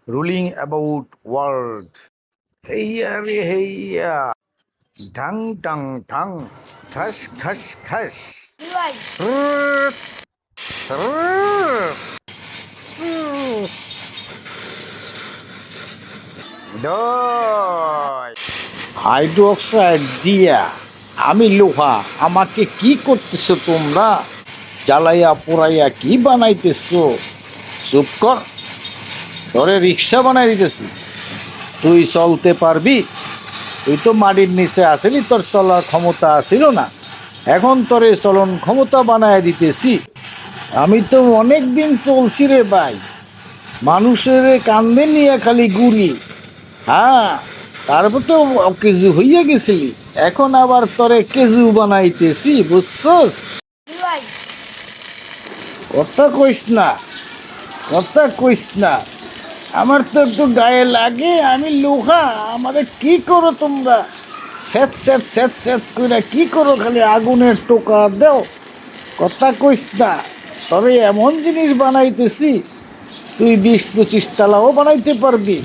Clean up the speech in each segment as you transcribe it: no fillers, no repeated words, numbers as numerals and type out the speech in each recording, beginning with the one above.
ruling about world. Heya re heya, dhang tang tang, khash khash khash. Srrrt, srrrt, srrrt. দই hydroxide দিয়া আমি লোহা, আমাকে কি করতেছো তোমরা? জ্বালাইয়া পোড়াইয়া কি বানাইতেছো? চুপ কর, তোরে রিক্সা বানাই দিতেছি। তুই চলতে পারবি? তুই তো মাটির নিচে আসিলি, তোর চলার ক্ষমতা আসিল না। এখন তোরে চলন ক্ষমতা বানায় দিতেছি। আমি তো অনেক দিন চলছি রে ভাই, মানুষের কান্দে নিয়ে খালি ঘুরি। হ্যাঁ, তারপর তো কেজু হইয়া গেছিলি, এখন আবার তোরে কেজু বানাইতেছি, বুঝছস? কথা কইস না, কথা কইস না। আমার তো একটু গায়ে লাগে, আমি লোহা, আমারে কি করো তোমরা? স্যাঁত স্যাঁত স্যাঁত স্যাঁত কইরা কি করো? খালি আগুনের টোকা দেও। কথা কইস না, তবে এমন জিনিস বানাইতেছি তুই 20-25 তালাও বানাইতে পারবি।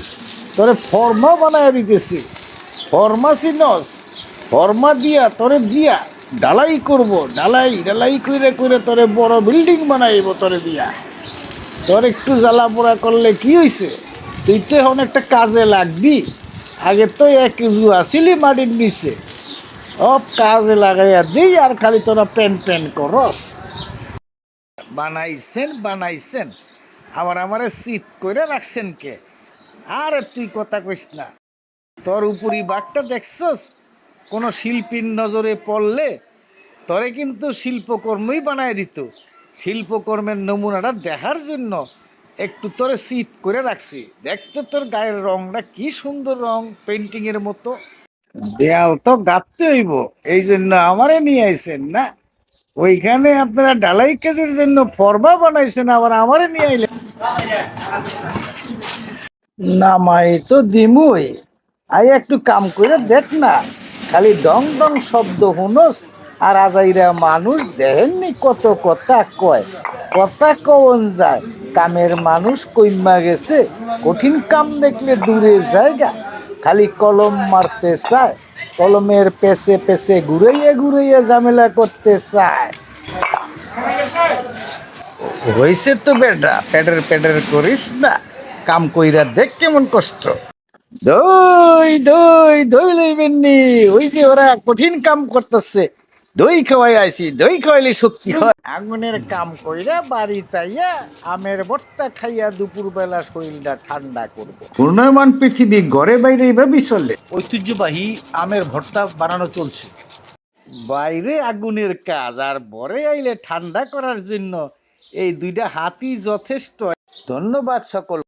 তোরে ফর্মা বানায় দিতেছি। ফর্মা চিনস? ফর্মা দিয়া তোরে দিয়া ডালাই করব, ডালাই ডালাই কইরে কইরে তোরে বড় বিল্ডিং বানাইব তোরে দিয়া। তোর একটু জ্বালা পোড়া করলে কি হয়েছে? তুই তো এখন একটা কাজে লাগবি। আগে তো এক আসিলি মাটির নিচে, সব কাজে লাগাইয়া দিই আর খালি তোরা প্যান প্যান করস। বানাইছেন বানাইছেন, আবার আমারে চিত করে রাখছেন কে? আরে তুই কথা কইস না। তোর উপরি বাঘটা দেখছস? কোনো শিল্পীর নজরে পড়লে তরে কিন্তু শিল্পকর্মই বানায় দিত। শিল্পকর্মের নমুনাটা দেখার জন্য একটু তোরে চিত করে রাখছি। দেখতো তোর গায়ের রংটা কি সুন্দর রং, পেন্টিংয়ের মতো। দেয়াল তো গাঁথতে হইব, এই জন্য আমারে নিয়ে আইছেন না? ওইখানে আপনারা ঢালাই কাজের জন্য ফর্মা বানাইছেন, আবার আমারে নিয়ে আইলেন। নামাই তো দিমুই, আই একটু কাম করে দেখ না। খালি ডং ডং শব্দ হুনস, আর আজাইরা মানুষ দেখেননি কত কথা কয়। কথা কন যায়, কামের মানুষ কইমা গেছে। কঠিন কাম দেখলে দূরে জায়গা, খালি কলম মারতে চায়, কলমের পেছে পেছে ঘুরাইয়া ঘুরাইয়া ঝামেলা করতে চায়। হয়েছে তো বেটা, পেটের পেটের করিস না, কাম কইরা দেখ কেমন কষ্ট। দই দই দই লইবেন নি? ওই যে ওরা কঠিন কাম করতেছে, দই খাওয়াই আইছি, দই খাওয়াইলে শক্তি হয়। আগুনের কাম কইরা বাড়ি তাইয়া আমের ভর্তা খাইয়া দুপুর বেলা শরীরটা ঠান্ডা করব। ঘূর্ণয়মান পৃথিবী ঘরে বাইরে এইভাবেই চলে। ঐতিহ্যবাহী আমের ভর্তা বানানো চলছে। বাইরে আগুনের কাজ, আর বরে আইলে ঠান্ডা করার জন্য এই দুইটা হাতই যথেষ্ট। ধন্যবাদ সকল।